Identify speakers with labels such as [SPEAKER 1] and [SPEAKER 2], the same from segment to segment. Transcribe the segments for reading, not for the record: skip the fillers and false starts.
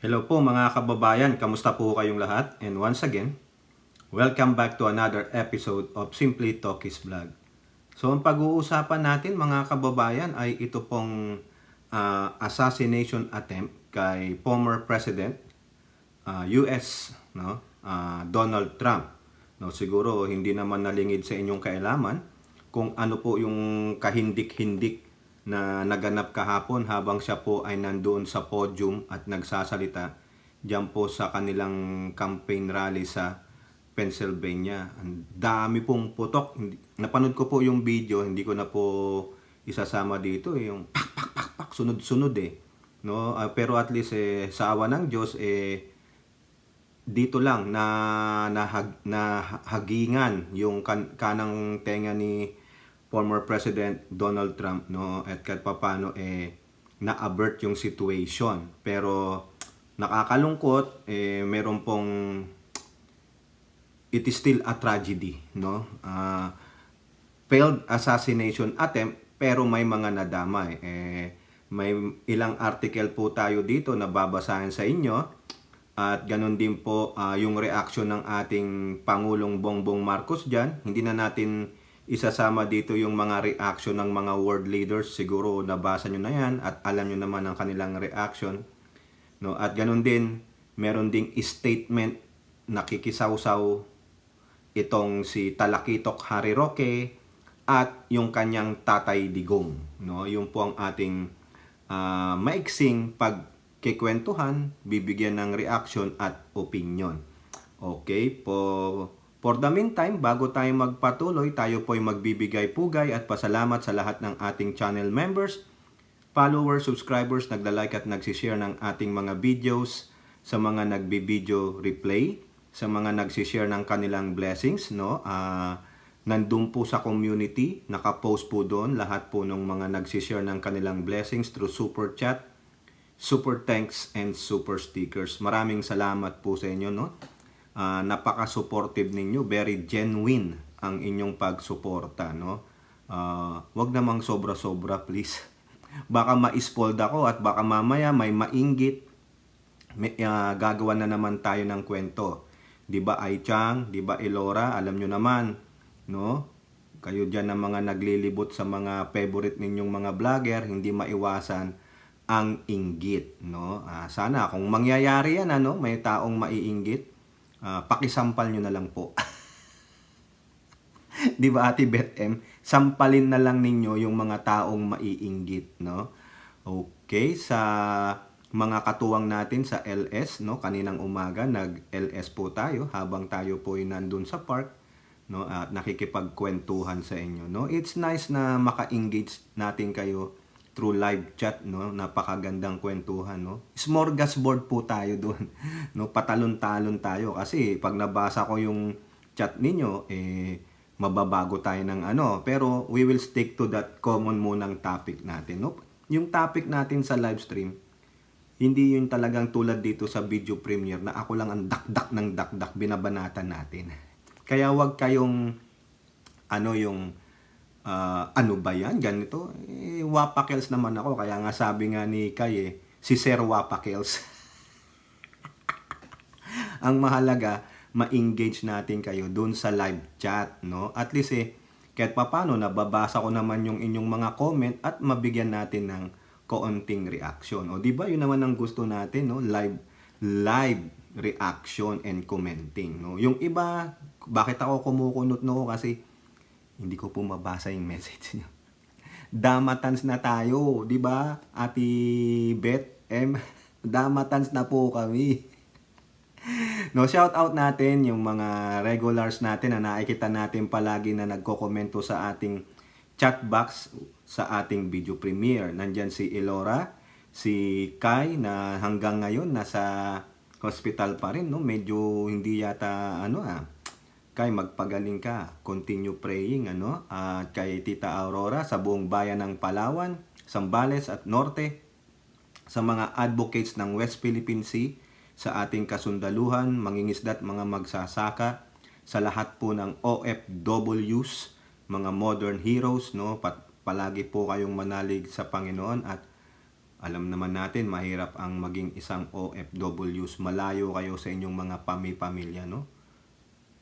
[SPEAKER 1] Hello po mga kababayan, kamusta po kayong lahat? And once again, welcome back to another episode of Simply Talkies Vlog. So ang pag-uusapan natin mga kababayan ay ito pong assassination attempt kay former President US Donald Trump. No, siguro hindi naman nalingid sa inyong kaalaman kung ano po yung kahindik-hindik na naganap kahapon habang siya po ay nandoon sa podium at nagsasalita diyan po sa kanilang campaign rally sa Pennsylvania. Ang dami pong putok. Napanood ko po yung video, hindi ko na po isasama dito yung pak sunod-sunod no. Pero at least sa awa ng Diyos dito lang hagingan yung kanang tenga ni former President Donald Trump, no, at kahit papano na-avert yung situation. Pero nakakalungkot, meron pong it is still a tragedy, no. Failed assassination attempt pero may mga nadamay. May ilang article po tayo dito na babasahin sa inyo. At ganun din po yung reaction ng ating Pangulong Bongbong Marcos dyan. Hindi na natin isasama dito yung mga reaction ng mga world leaders. Siguro nabasa nyo na yan at alam nyo naman ang kanilang reaction. No? At ganun din, meron ding statement nakikisawsaw itong si Talakitok Harry Roque at yung kanyang Tatay Digong. No? Yung po ang ating maiksing pagkikwentuhan, bibigyan ng reaction at opinion. Okay, for the meantime, bago tayo magpatuloy, tayo po ay magbibigay pugay at pasalamat sa lahat ng ating channel members, followers, subscribers, nagla-like at nagsishare ng ating mga videos, sa mga nagbi-video replay, sa mga nagsishare ng kanilang blessings, no? Nandun po sa community, nakapost po doon lahat po ng mga nagsishare ng kanilang blessings through super chat, super thanks, and super stickers. Maraming salamat po sa inyo, no? Napaka-supportive ninyo, very genuine ang inyong pagsuporta, no? Wag namang sobra-sobra, please. Baka ma-spoiled ako at baka mamaya may mainggit, gagawa na naman tayo ng kwento. 'Di ba Aichang, 'di ba Elora, alam nyo naman, no? Kayo diyan ng mga naglilibot sa mga favorite ninyong mga vlogger, hindi maiwasan ang inggit, no? Sana kung mangyayari yan, ano, may taong maiinggit, pakisampal nyo na lang po. Di ba Ate Beth M? Sampalin na lang ninyo yung mga taong maiinggit, no? Okay, sa mga katuwang natin sa LS, no? Kaninang umaga nag-LS po tayo habang tayo po ay nandun sa park, no? At nakikipagkwentuhan sa inyo, no? It's nice na maka-engage natin kayo through live chat, no? Napakagandang kwentuhan, no? Smorgasbord po tayo doon, no? Patalon-talon tayo kasi pag nabasa ko yung chat ninyo, mababago tayo ng ano. Pero we will stick to that common munang topic natin, no? Yung topic natin sa live stream, hindi yun talagang tulad dito sa video premiere na ako lang ang dakdak ng dakdak binabanatan natin. Kaya wag kayong ano ba yan, ganito, Wapakels naman ako, kaya nga sabi nga ni Kay si Sir Wapakels. Ang mahalaga, ma-engage natin kayo dun sa live chat, no? At least kahit papano nababasa ko naman yung inyong mga comment at mabigyan natin ng kaunting reaction. O di ba yun naman ang gusto natin, no? Live reaction and commenting, no? Yung iba, bakit ako kumukunot, no? Kasi hindi ko po mabasa yung message niyo. Damatans na tayo, di ba? Ate Beth M, damatans na po kami. No, shout out natin yung mga regulars natin na nakikita natin palagi na nagko-komento sa ating chat box sa ating video premiere. Nandyan si Elora, si Kai na hanggang ngayon nasa hospital pa rin, no? Medyo hindi yata Kai, magpagaling ka, continue praying, at kay Tita Aurora sa buong bayan ng Palawan, Zambales at Norte, sa mga advocates ng West Philippine Sea, sa ating kasundaluhan, mangingisda at mga magsasaka, sa lahat po ng OFWs, mga modern heroes, no? Palagi po kayong manalig sa Panginoon at Alam naman natin, mahirap ang maging isang OFWs. Malayo kayo sa inyong mga pamilya, no?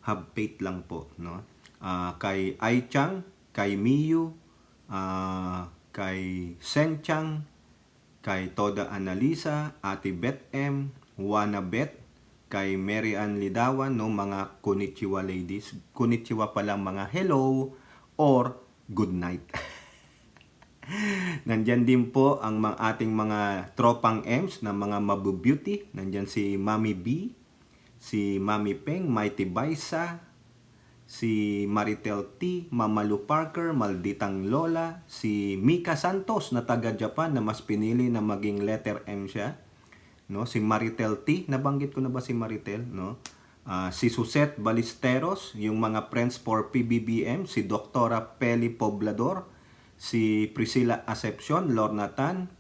[SPEAKER 1] Have faith lang po, no? Kay Ai Chang, kay Miyu, kay Seng Chang, kay Toda Analisa, Ate Beth M, Wana Beth, kay Mary Ann Lidawan, no, mga konnichiwa ladies. Konnichiwa pala mga hello or good night. Nandyan din po ang ating mga tropang M's na mga mabubeauty. Nandyan si Mami B, si Mami Peng, Mighty Baisa, si Maritel T, Mamalu Parker, Malditang Lola, si Mika Santos na taga Japan na mas pinili na maging letter M siya, no? Si Maritel T, nabanggit ko na ba si Maritel, no? Si Suset Balisteros, yung mga friends for PBBM, si Doktora Peli Poblador, si Priscilla Acepcion, Lorna Tan,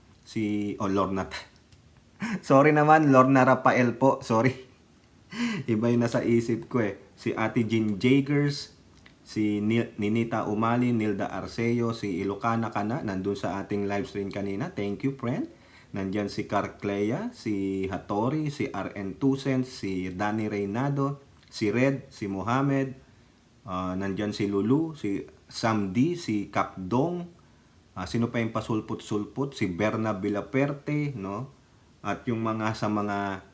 [SPEAKER 1] Lorna Tan. Sorry naman, Lorna Rafael po, sorry. Iba yung nasa isip ko eh. Si Ate Jean Jagers, si Ninita Umali, Nilda Arceo, si Ilocana Kana, nandun sa ating live stream kanina. Thank you, friend. Nandyan si Carclea, si Hattori, si RN Tusen, si Danny Reynado, si Red, si Mohamed, nandyan si Lulu, si Sam D, si Kapdong, sino pa yung pasulput-sulput, si Berna Vilaperte, no? At yung mga sa mga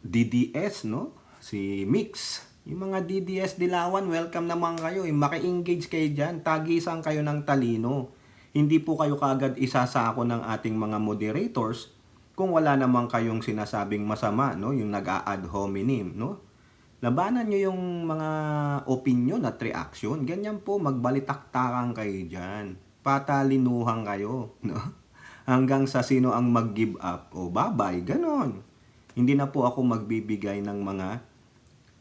[SPEAKER 1] DDS, no? Si Mix, yung mga DDS Dilawan, welcome naman kayo. Maki-engage kayo dyan, tagisan kayo ng talino. Hindi po kayo kaagad isasako ng ating mga moderators kung wala naman kayong sinasabing masama, no? Yung nag-a-ad hominem, no? Labanan nyo yung mga opinion at reaction. Ganyan po, magbalitaktakan kayo dyan. Patalinuhan kayo, no? Hanggang sa sino ang mag-give up o bye-bye, ganon. Hindi na po ako magbibigay ng mga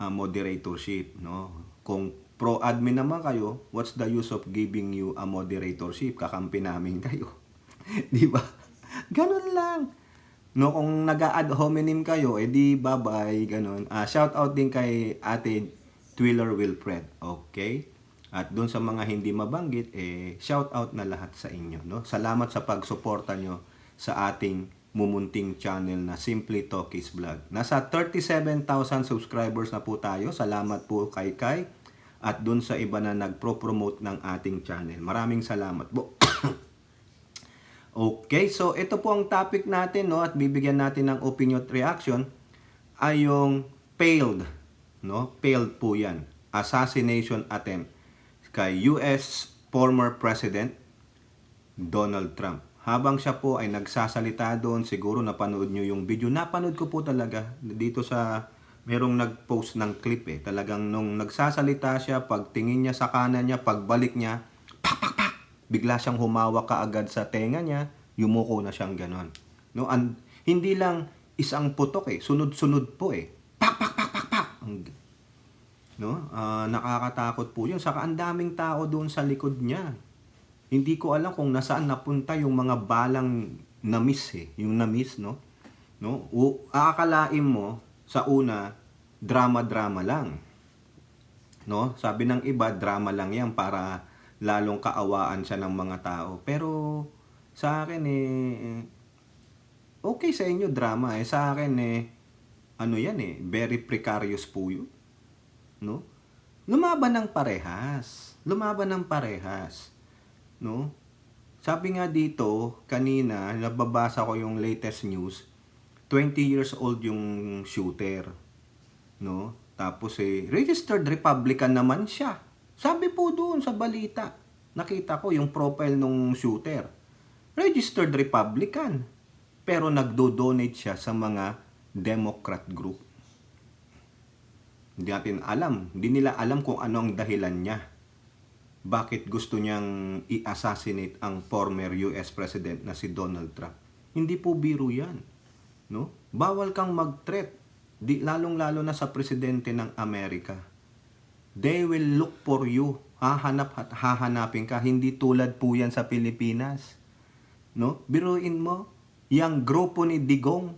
[SPEAKER 1] moderatorship, no? Kung pro-admin naman kayo, what's the use of giving you a moderatorship? Kakampi namin kayo. Di ba? Ganon lang. No, kung nag-a-ad hominem kayo, edi bye-bye, ganun. Shout out din kay Ate Twiller Wilfred, okay? At doon sa mga hindi mabanggit, shout out na lahat sa inyo, no? Salamat sa pagsuporta nyo sa ating mumunting channel na Simply Talkies Vlog. Nasa 37,000 subscribers na po tayo. Salamat po kay Kai at doon sa iba na nagpro-promote ng ating channel. Maraming salamat po. Okay, so ito po ang topic natin, no, at bibigyan natin ng opinion at reaction ay yung failed, no? Failed po 'yan. Assassination attempt kay US former President Donald Trump. Habang siya po ay nagsasalita doon, siguro napanood nyo yung video. Napanood ko po talaga dito sa merong nag-post ng clip eh. Talagang nung nagsasalita siya, pagtingin niya sa kanan niya, pagbalik niya, bigla siyang humawak kaagad sa tenga niya, yumuko na siyang ganon. No? Hindi lang isang putok eh, sunod-sunod po eh. Pak, pak, pak, pak, pak. No? Nakakatakot po yun. Saka ang daming tao doon sa likod niya. Hindi ko alam kung nasaan napunta yung mga balang na-miss eh. Yung na-miss, no? No? Aakalain mo, sa una, drama-drama lang. No? Sabi ng iba, drama lang yan para lalong kaawaan siya ng mga tao. Pero sa akin okay sa inyo drama eh. Sa akin ano yan very precarious po yun. No? Lumaban ng parehas. Lumaban ng parehas. No? Sabi nga dito, kanina, nababasa ko yung latest news, 20 years old yung shooter. No? Tapos registered Republican naman siya. Sabi po doon sa balita, nakita ko yung profile nung shooter. Registered Republican. Pero nagdo-donate siya sa mga Democrat group. Hindi natin alam. Hindi nila alam kung ano ang dahilan niya. Bakit gusto niyang i-assassinate ang former US President na si Donald Trump. Hindi po biro yan. No? Bawal kang mag-threat. Lalong-lalo na sa presidente ng Amerika. They will look for you. Hahanapin ka. Hindi tulad po yan sa Pilipinas. No? Biruin mo, yung grupo ni Digong,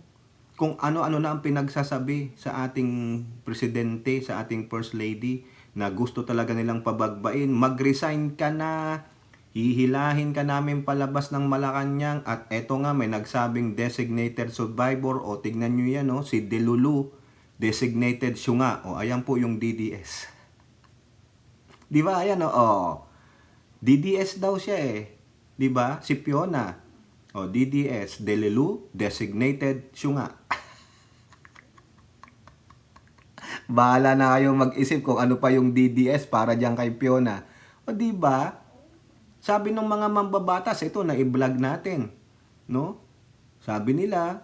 [SPEAKER 1] kung ano-ano na ang pinagsasabi sa ating presidente, sa ating first lady, na gusto talaga nilang pabagbain. Mag-resign ka na. hihilahin ka namin palabas ng Malacanang at eto nga may nagsabing designated survivor o tignan nyo yan si Delulu, designated syunga o ayan po yung DDS. Di ba? Ayan DDS daw siya Di ba? Si Fiona. DDS, Delulu, designated syunga. Bahala na kayong mag-isip kung ano pa yung DDS para diyan kay Fiona. Di ba? Sabi ng mga mambabatas, ito na i-vlog natin, no? Sabi nila,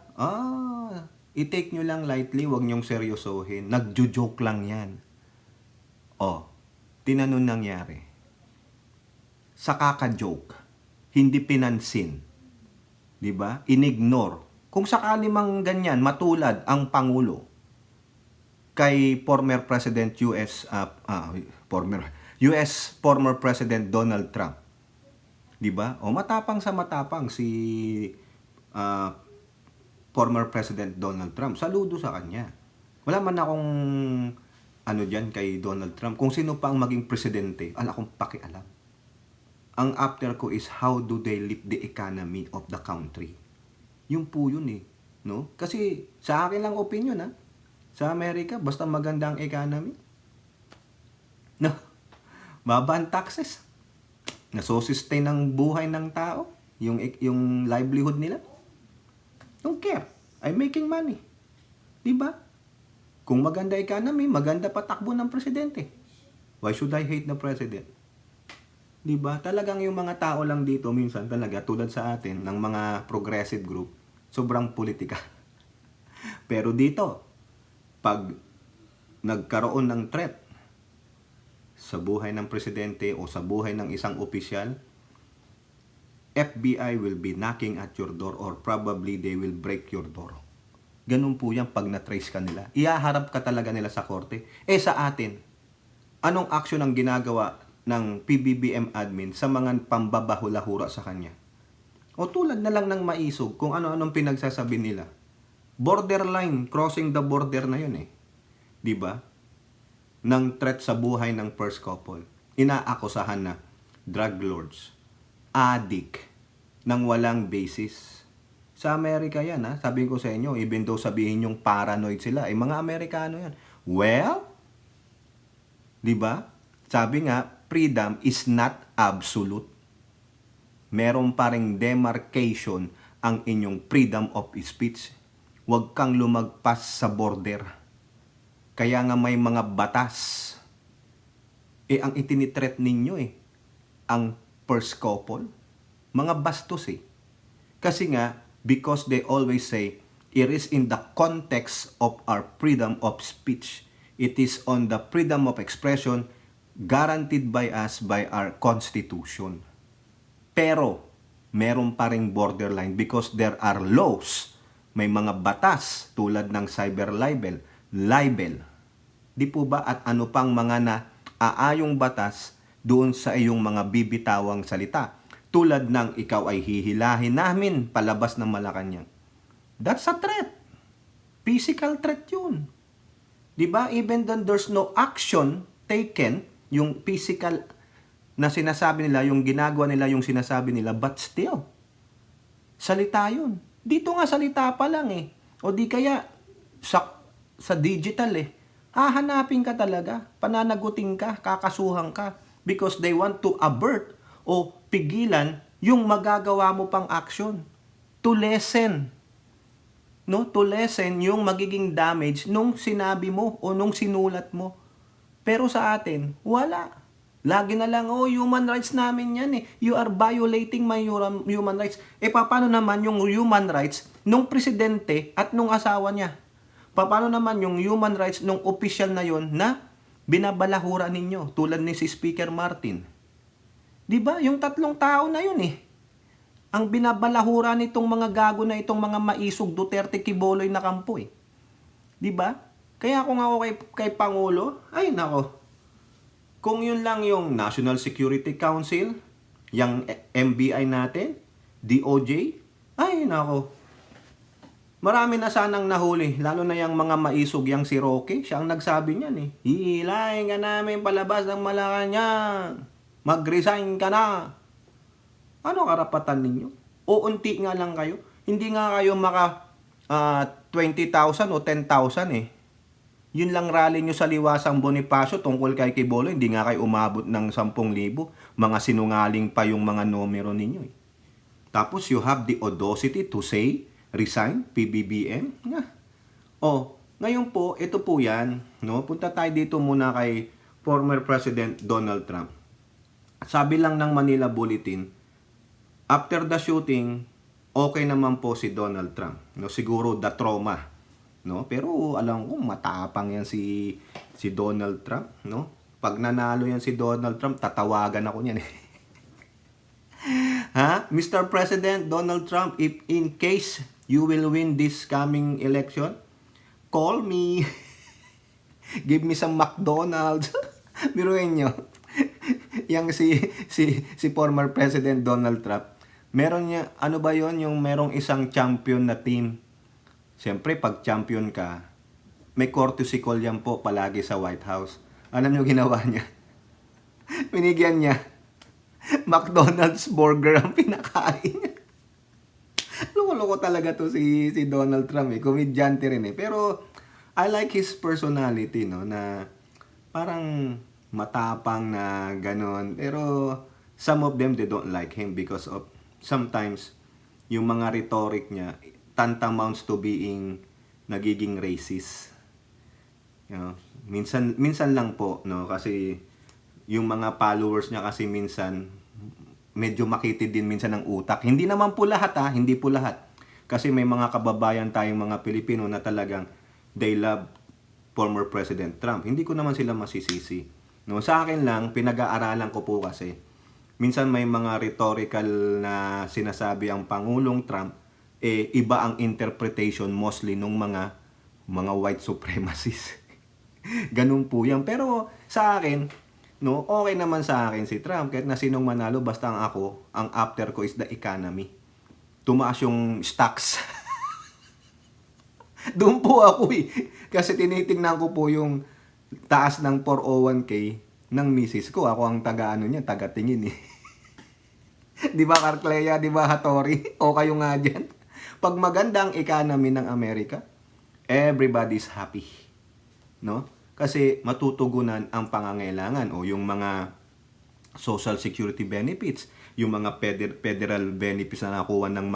[SPEAKER 1] i-take nyo lang lightly, wag nyong seryosohin. Nagjo-joke lang 'yan. Tinanong nangyari. Sa kaka-joke, hindi pinansin. 'Di ba? Inignore. Kung sakali mang ganyan, matulad ang Pangulo kay former President former President Donald Trump. 'Di ba? Matapang sa matapang si former President Donald Trump. Saludo sa kanya. Wala man akong diyan kay Donald Trump. Kung sino pa ang maging presidente, wala akong pakialam. Ang after ko is how do they lift the economy of the country. Yun po yun no? Kasi sa akin lang opinion sa Amerika, basta maganda ang economy. No. Baba ang taxes. Nasosustain ang buhay ng tao, yung livelihood nila. Don't care. I'm making money. 'Di ba? Kung maganda economy, maganda patakbo ng presidente. Why should I hate the president? 'Di ba? Talagang yung mga tao lang dito minsan talaga tulad sa atin ng mga progressive group, sobrang politika. Pero dito, pag nagkaroon ng threat sa buhay ng presidente o sa buhay ng isang opisyal, FBI will be knocking at your door or probably they will break your door. Ganun po yan pag na-trace ka nila. Ihaharap ka talaga nila sa korte. Sa atin, anong action ang ginagawa ng PBBM admin sa mga pambabahula-hura sa kanya? O tulad na lang ng maisog kung ano-anong pinagsasabi nila. Borderline, crossing the border na yun 'Di ba? Ng threat sa buhay ng first couple. Inaakusahan na drug lords, addict, nang walang basis. Sa Amerika yan sabihin ko sa inyo, even though sabihin yung paranoid sila, mga Amerikano yan. Well, di ba? Sabi nga, freedom is not absolute. Meron pa ring demarcation ang inyong freedom of speech. Huwag kang lumagpas sa border. Kaya nga may mga batas. Ang itinitreat ninyo ang first couple. Mga bastos Kasi nga, because they always say, it is in the context of our freedom of speech. It is on the freedom of expression guaranteed by us by our Constitution. Pero, meron pa ring borderline because there are laws. May mga batas tulad ng cyber libel. Di po ba at ano pang mga naaayong batas doon sa iyong mga bibitawang salita? Tulad ng ikaw ay hihilahin namin palabas ng Malacanang. That's a threat. Physical threat yun. Di ba? Even then there's no action taken, yung physical na sinasabi nila, yung ginagawa nila, yung sinasabi nila, but still, salita yun. Dito nga salita pa lang O di kaya, sa digital hahanapin ka talaga, pananagutin ka, kakasuhan ka, because they want to avert o pigilan yung magagawa mo pang action. To lessen. To lessen yung magiging damage nung sinabi mo o nung sinulat mo. Pero sa atin, wala. Lagi na lang, human rights namin yan You are violating my human rights. Paano naman yung human rights nung presidente at nung asawa niya? Paano naman yung human rights nung official na yon na binabalahura ninyo tulad ni si Speaker Martin? 'Di ba? Yung tatlong tao na yun ang binabalahura nitong mga gago na itong mga maisog Duterte Kiboloy na kampo 'Di ba? Kaya kung ako kay Pangulo, ay nako. Kung yun lang yung National Security Council, yung NBI natin, DOJ, ay nako. Marami na sanang nahuli, lalo na yung mga maisog, yung si Roque, siya ang nagsabi niyan hihilahin ka namin palabas ng Malacanang. Mag-resign ka na. Ano karapatan ninyo? O unti nga lang kayo. Hindi nga kayo maka 20,000 o 10,000 eh. Yun lang rally nyo sa Liwasang Bonifacio tungkol kay Kibolo, hindi nga kayo umabot ng 10,000. Mga sinungaling pa yung mga numero ninyo eh. Tapos you have the audacity to say, resign, PBBM. Ngayon po, ito po yan. No? Punta tayo dito muna kay former President Donald Trump. Sabi lang ng Manila Bulletin, after the shooting, okay naman po si Donald Trump. No, siguro the trauma, no? Pero alam ko matapang yan si Donald Trump, no? Pag nanalo yan si Donald Trump, tatawagan ako niyan. Ha? Mr. President Donald Trump, if in case you will win this coming election, call me. Give me some McDonald's. Biruin nyo. Yang si former President Donald Trump, meron niya, ano ba yon, yung merong isang champion na team. Siyempre, pag champion ka, may courtesy call yan po palagi sa White House. Alam niyo ginawa niya? Binigyan niya McDonald's burger ang pinakain niya. Loko-loko talaga to si Donald Trump eh. Komedyante rin eh. Pero I like his personality, no, na parang matapang na ganon. Pero some of them, they don't like him because of sometimes yung mga rhetoric niya tantamounts to being nagiging racist. You know, minsan lang po, no, kasi yung mga followers niya kasi minsan medyo makitid din minsan ng utak. Hindi naman po lahat hindi po lahat. Kasi may mga kababayan tayong mga Pilipino na talagang they love former President Trump. Hindi ko naman sila masisisi. No, sa akin lang, pinag-aaralan ko po kasi minsan may mga rhetorical na sinasabi ang Pangulong Trump, iba ang interpretation mostly nung mga white supremacists. Ganun po yan. Pero sa akin, no, okay naman sa akin si Trump. Kahit na sinong manalo, basta ang after ko is the economy. Tumaas yung stocks. Doon po ako eh. Kasi tinitingnan ko po yung taas ng 401k ng misis ko. Ako ang taga-tingin eh. Di ba Carclea, di ba Hattori? O kayo nga dyan. Pag maganda ang economy ng Amerika, everybody's happy. No? Kasi matutugunan ang pangangailangan o yung mga social security benefits, yung mga federal benefits na nakuha ng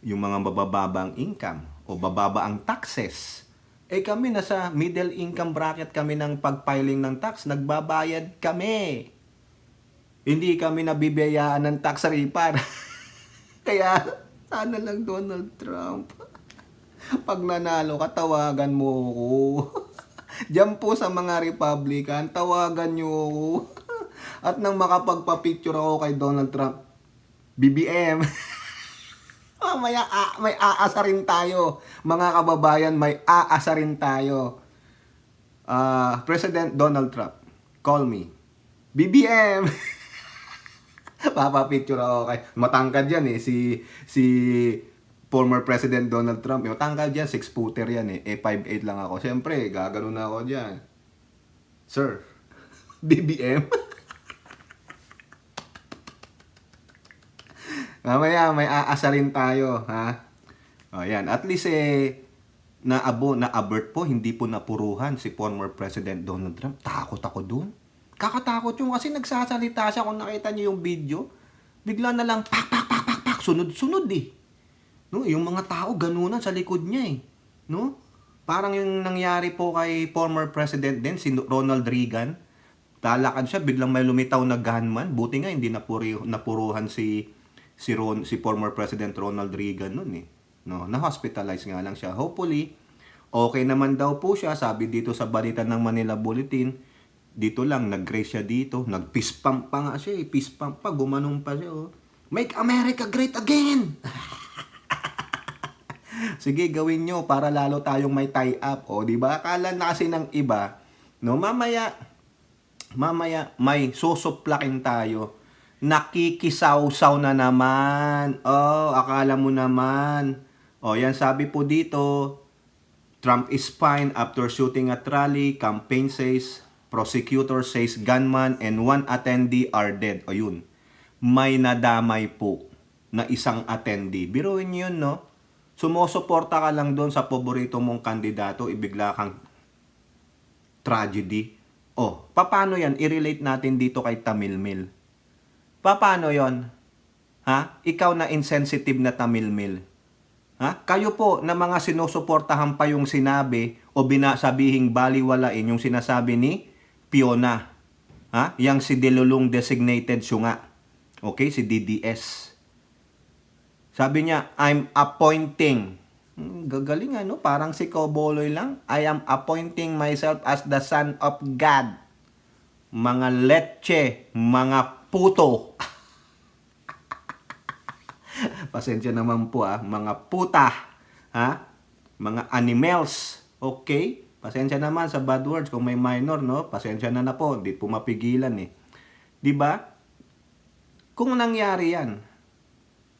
[SPEAKER 1] yung mga mabababang income o bababa ang taxes. Kami nasa middle income bracket kami ng pagpiling ng tax, nagbabayad kami. Hindi kami nabibiyayaan ng tax refund. Kaya sana lang Donald Trump. Pag nanalo ka, tawagan mo ako. Diyan po sa mga Republican, tawagan nyo ako. At nang makapagpa-picture ako kay Donald Trump, BBM. Mamaya may aasarin tayo. Mga kababayan, may aasarin tayo. President Donald Trump, call me. BBM. Papapicture ako kay matangkad yan eh. Si former President Donald Trump. Matangkad yan, 6-footer yan eh. 5'8 lang ako. Siyempre, gagano na ako dyan. Sir, BBM. Mamaya may aasarin tayo, ha? O yan, at least na-avert po, hindi po napuruhan si former President Donald Trump. Takot ako dun. Kakatakot yung kasi nagsasalita siya, kung nakita niyo yung video, bigla na lang pak, sunod-sunod eh. No, yung mga tao ganunan sa likod niya eh. No? Parang yung nangyari po kay former President din, si Ronald Reagan. Talakad siya, biglang may lumitaw na gunman. Buti nga hindi napuruhan si former President Ronald Reagan nun eh. No, na-hospitalize nga lang siya. Hopefully, okay naman daw po siya. Sabi dito sa balita ng Manila Bulletin, dito lang, nag-grace siya dito. Nag-peace pump pa nga siya eh. Peace pump pa, gumanong pa siya oh. Make America great again! Sige, gawin nyo para lalo tayong may tie-up. O, di ba? Akala na kasi ng iba, no, mamaya, may susuplakin tayo. Nakikisaw-saw na naman. Oh, akala mo naman. Oh, yan sabi po dito, Trump is fine after shooting at rally. Campaign says, prosecutor says gunman and one attendee are dead. O yun. may nadamay po na isang attendee. Biruin niyo yun, no? Sumusuporta ka lang doon sa paborito mong kandidato, ibigla kang tragedy. Oh, paano yan? I-relate natin dito kay Tamilmil. Paano yon? Ha? Ikaw na insensitive na Tamilmil. Ha? Kayo po na mga sinusuportahan pa yung sinabi o binasabihing baliwalain yung sinasabi ni Fiona. Ha? Yang si Delulong designated syunga. Okay, si DDS. Sabi niya, I'm appointing. Gagaling ano, parang si Cowboy lang. I am appointing myself as the son of God. Mga leche, mga puto. Pasensya naman po mga puta. Ha? Mga animals. Okay? Pasensya naman sa bad words kung may minor, no? Pasensya na po, hindi po mapigilan eh. 'Di ba? Kung nangyari 'yan,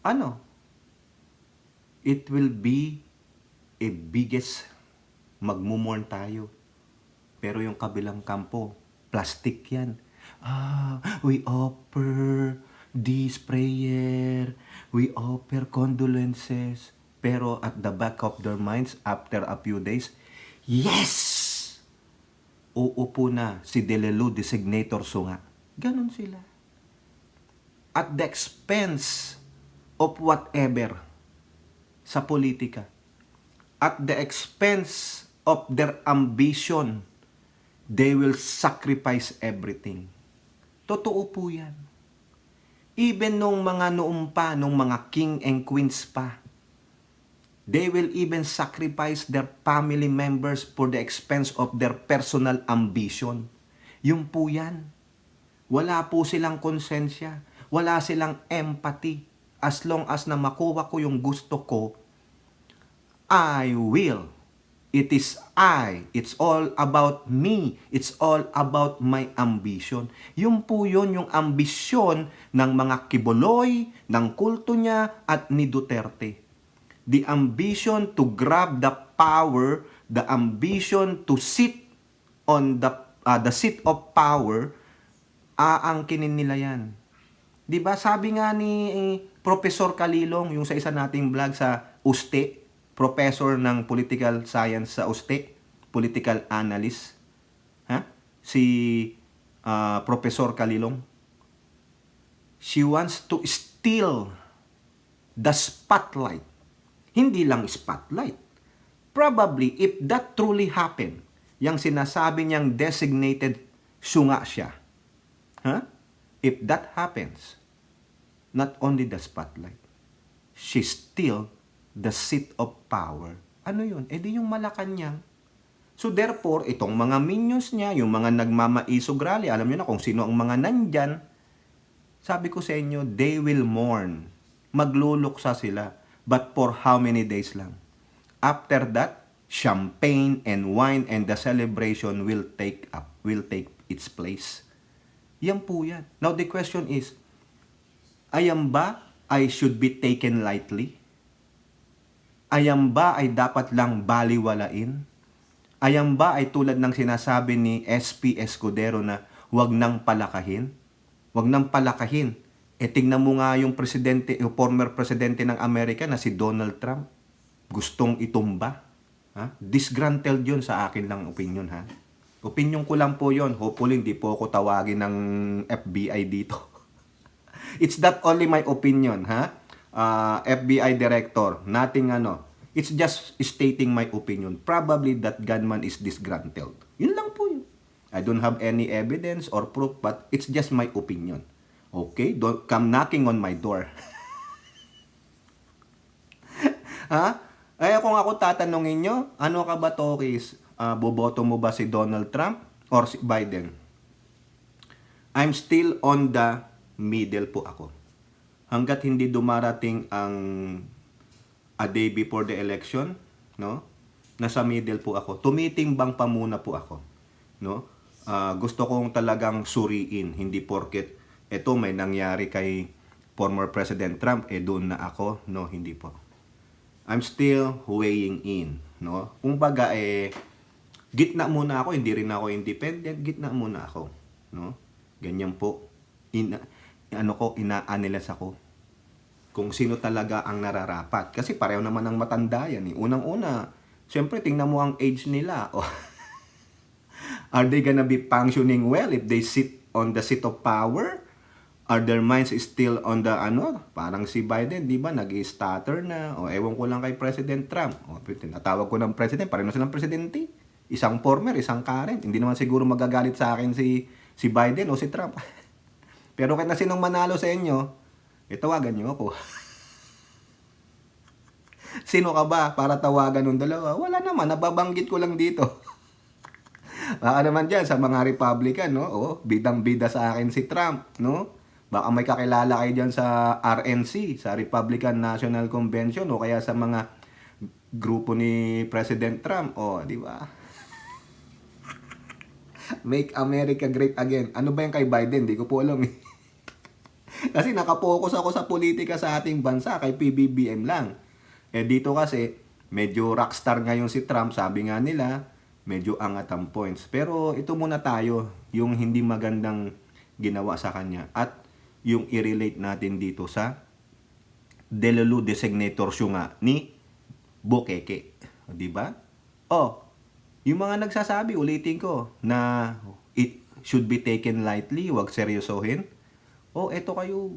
[SPEAKER 1] ano? It will be a biggest magmumorn tayo. Pero yung kabilang kampo, plastic 'yan. We offer this prayer, we offer condolences, pero at the back of their minds, after a few days, yes! Uupo na si Delulu designator Sunga. Ganon sila. At the expense of whatever sa politika. At the expense of their ambition, they will sacrifice everything. Totoo po yan. Even nung mga noong pa, nung mga king and queens pa, they will even sacrifice their family members for the expense of their personal ambition. Yung po yan. Wala po silang konsensya. Wala silang empathy. As long as na makuha ko yung gusto ko, I will. It is I. It's all about me. It's all about my ambition. Yung po yun, yung ambisyon ng mga kibuloy, ng kulto niya at ni Duterte. The ambition to grab the power, the ambition to sit on the seat of power, aangkinin nila yan. 'Di ba? Sabi nga ni Professor Kalilong, yung sa isa nating vlog sa USTE, professor ng political science sa USTE, political analyst, si Professor Kalilong. She wants to steal the spotlight. Hindi lang spotlight. Probably, if that truly happened, yung sinasabi niyang designated syunga siya. If that happens, not only the spotlight, she's still the seat of power. Ano yun? E di yung Malacanang. So therefore, itong mga minions niya, yung mga nagmamaisog rally, alam niyo na kung sino ang mga nandyan, sabi ko sa inyo, they will mourn. Magluluksa sila. But for how many days lang? After that, champagne and wine and the celebration will take its place. Yan po yan. Now the question is, ayan ba I should be taken lightly? Ayan ba ay dapat lang baliwalain? Ayan ba ay tulad ng sinasabi ni SP Escudero na huwag nang palakahin? Huwag nang palakahin. E tingnan mo nga yung presidente, yung former presidente ng Amerika na si Donald Trump. Gustong itumba. Disgruntled yun sa akin lang opinion ha. Opinion ko lang po yun. Hopefully hindi po ako tawagin ng FBI dito. It's not only my opinion ha. FBI director, nothing It's just stating my opinion. Probably that gunman is disgruntled. Yun lang po yun. I don't have any evidence or proof, but it's just my opinion. Okay? Don't come knocking on my door. Ay kung ako tatanungin nyo, ano ka ba, Tokis? Boboto mo ba si Donald Trump or si Biden? I'm still on the middle po ako. Hanggat hindi dumarating ang a day before the election, no? Nasa middle po ako. Tumitimbang pa muna po ako, no? Gusto kong talagang suriin, hindi porket eto may nangyari kay former President Trump, doon na ako, no, hindi po. I'm still weighing in, no? Kung baga gitna muna ako, hindi rin ako independent, gitna muna ako, no? Ganyan po. ina-analyze ako kung sino talaga ang nararapat. Kasi pareho naman ang matanda yan eh. Unang-una, syempre tingnan mo ang age nila. O, are they gonna be functioning well if they sit on the seat of power? Are their minds still on the parang si Biden, di ba, nag-stutter na. O ewan ko lang kay President Trump. O tinatawag ko ng president, pareho na silang presidente. Isang former, isang current. Hindi naman siguro magagalit sa akin si Biden o si Trump. Pero kahit na sinong manalo sa inyo, tawagan niyo ako. Sino ka ba para tawagan ng dalawa? Wala naman, nababanggit ko lang dito. Baka naman dyan sa mga Republican, no? Bidang-bida sa akin si Trump, no? Baka may kakilala kayo dyan sa RNC, sa Republican National Convention, o kaya sa mga grupo ni President Trump. Di ba? Make America Great Again. Ano ba yung kay Biden? Di ko po alam eh. Kasi nakapokus ako sa politika sa ating bansa, kay PBBM lang. Dito kasi, medyo rockstar ngayon si Trump, sabi nga nila, medyo angat ang points. Pero ito muna tayo, yung hindi magandang ginawa sa kanya. At yung i-relate natin dito sa Delulu designatorship nga ni Bukeke. Diba? Yung mga nagsasabi, ulitin ko, na it should be taken lightly, wag seryosohin. Eto kayo.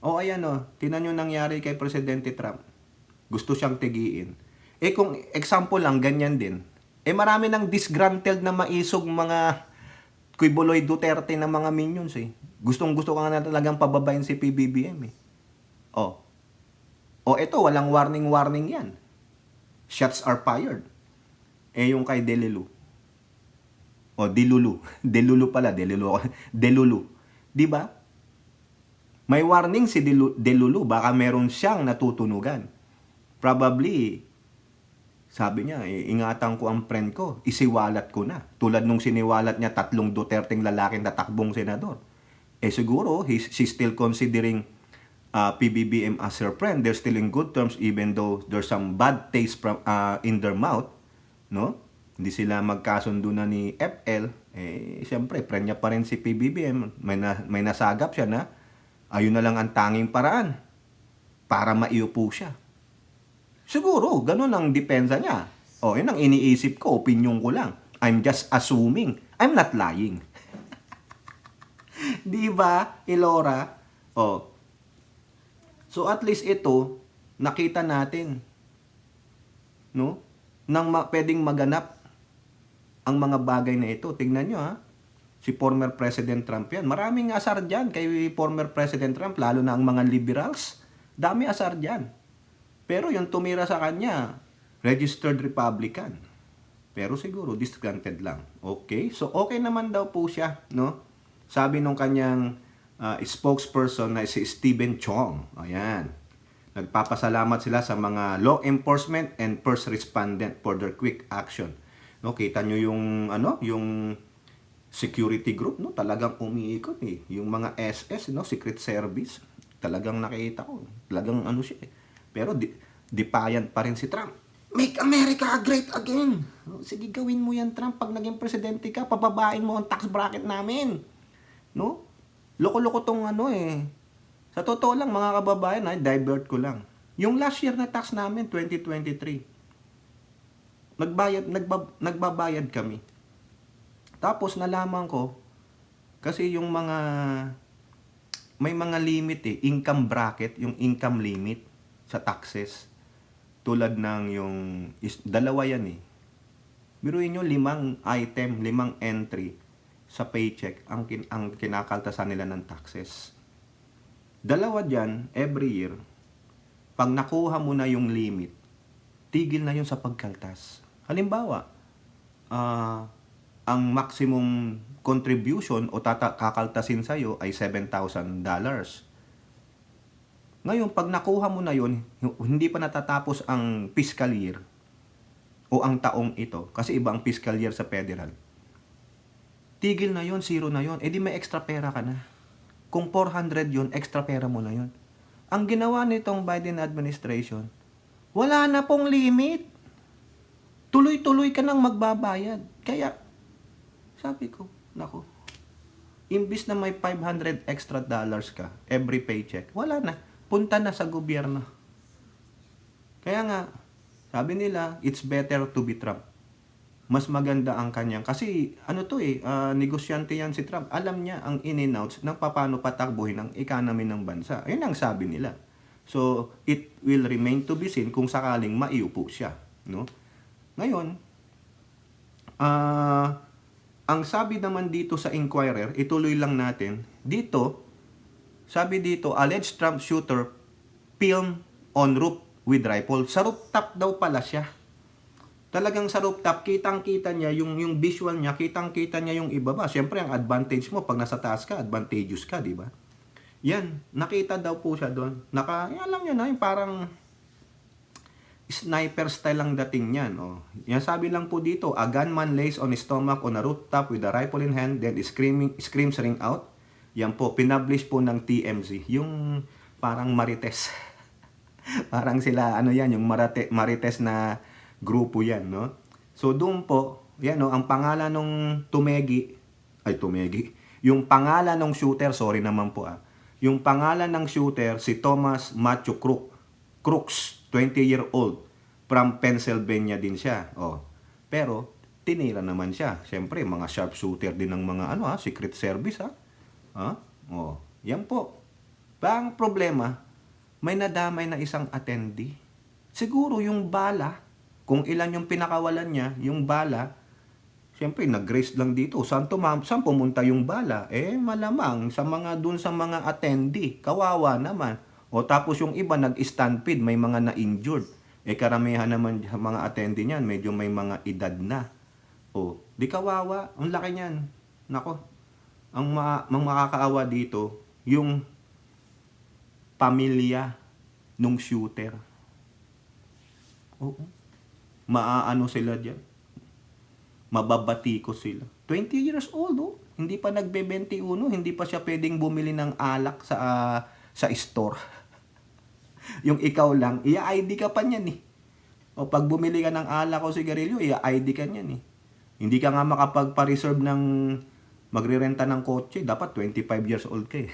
[SPEAKER 1] Ayan tinan nyo nangyari kay Presidente Trump. Gusto siyang tigiin. Kung example lang, ganyan din. Marami ng disgruntled na maisog mga Quiboloy Duterte na mga minions eh. Gustong-gusto ka na talagang pababayin si PBBM eh. Eto, walang warning yan. Shots are fired. Yung kay Delulu. Delulu. Delulu pala. Delulu. Di ba? May warning si Delulu. Baka meron siyang natutunugan. Probably, sabi niya, ingatan ko ang friend ko. Isiwalat ko na. Tulad nung siniwalat niya 3 Duterteng lalaking tatakbong senador. Siguro, she's still considering PBBM as her friend. They're still in good terms even though there's some bad taste from, in their mouth. No? Hindi sila magkasundo na ni FL, siyempre, friend niya pa rin si PBBM. May nasagap siya na ayun na lang ang tanging paraan para maiupo siya. Siguro, ganun ang depensa niya. Yun ang iniisip ko, opinion ko lang. I'm just assuming. I'm not lying. Di ba, Ilora? So at least ito, nakita natin, no? Nang pwedeng maganap ang mga bagay na ito. Tingnan nyo si former President Trump yan. Maraming asar dyan kay former President Trump, lalo na ang mga liberals. Dami asar dyan. Pero yung tumira sa kanya, registered Republican. Pero siguro disgruntled lang. Okay? So okay naman daw po siya, no? Sabi nung kanyang spokesperson na si Stephen Chong. Ayan. Nagpapasalamat sila sa mga law enforcement and first respondent for their quick action. No, kita nyo yung security group, no? Talagang umiikot eh. Yung mga SS, no, Secret Service, talagang nakita ko. Talagang siya eh. Pero defiant pa rin si Trump. Make America Great Again. Sige, gawin mo yan, Trump. Pag naging presidente ka, pababain mo ang tax bracket namin. No? Loko-loko tong Sa totoo lang, mga kababayan, divert ko lang. Yung last year na tax namin, 2023, nagbabayad kami. Tapos nalaman ko, kasi yung may mga limit income bracket, yung income limit sa taxes. Tulad ng dalawa yan Biruin nyo, 5 item, 5 entry sa paycheck ang kinakaltasan nila ng taxes. Dalawa dyan, every year, pag nakuha mo na yung limit, tigil na yun sa pagkaltas. Halimbawa, ang maximum contribution o kakaltasin sa'yo ay $7,000. Ngayon, pag nakuha mo na yun, hindi pa natatapos ang fiscal year o ang taong ito, kasi iba ang fiscal year sa federal, tigil na yun, zero na yun, di may extra pera ka na. Kung 400 yun, extra pera mo na yun. Ang ginawa nitong Biden administration, wala na pong limit. Tuloy-tuloy ka nang magbabayad. Kaya, sabi ko, nako, imbis na may $500 extra ka every paycheck, wala na. Punta na sa gobyerno. Kaya nga, sabi nila, it's better to be Trump. Mas maganda ang kanyang, kasi negosyante yan si Trump. Alam niya ang in-and-outs ng paano patakbuhin ang economy ng bansa. Ayun ang sabi nila. So, it will remain to be seen kung sakaling maiupo siya. No? Ngayon, ang sabi naman dito sa Inquirer, ituloy lang natin, dito, sabi dito, alleged Trump shooter film on roof with rifle. Sa rooftop daw pala siya. Talagang sa rooftop, kitang-kita niya, yung visual niya, kitang-kita niya yung ibaba. Siyempre, ang advantage mo, pag nasa taas ka, advantageous ka, di ba? Yan, nakita daw po siya doon. Alam niya na, yung parang sniper style ang dating niyan. Oh. Yan, sabi lang po dito, a gunman lays on his stomach on a rooftop with a rifle in hand, then screams ring out. Yan po, pinablish po ng TMZ. Yung parang Marites. Parang sila, yung Marites na grupo yan, no? So, doon po, yan, no, ang pangalan ng Tumegi, yung pangalan ng shooter, sorry naman po yung pangalan ng shooter, si Thomas Matthew Crooks, 20-year-old, from Pennsylvania din siya. Oh. Pero, tinira naman siya. Siyempre, mga sharpshooter din ng mga, Secret Service, Oh, yan po. Ang problema, may nadamay na isang attendee. Siguro yung bala, kung ilan yung pinakawalan niya, yung bala, siyempre nag-race lang dito. Saan pumunta yung bala? Malamang sa mga attendee, kawawa naman. O tapos yung iba nag-stampede, may mga na-injured. Karamihan naman sa mga attendee niyan, medyo may mga edad na. O, di kawawa, ang laki niyan. Nako, ang makakaawa dito, yung pamilya nung shooter. Oo. Maaano sila diyan. Mababati ko sila. 20 years old, oh. Hindi pa nagbe-21, hindi pa siya pwedeng bumili ng alak sa store. Yung ikaw lang, i-ID ka pa niyan eh. O pag bumili ka ng alak o sigarilyo, i-ID ka niyan eh. Hindi ka nga makapagpa-reserve ng magrerenta ng kotse, dapat 25 years old ka eh.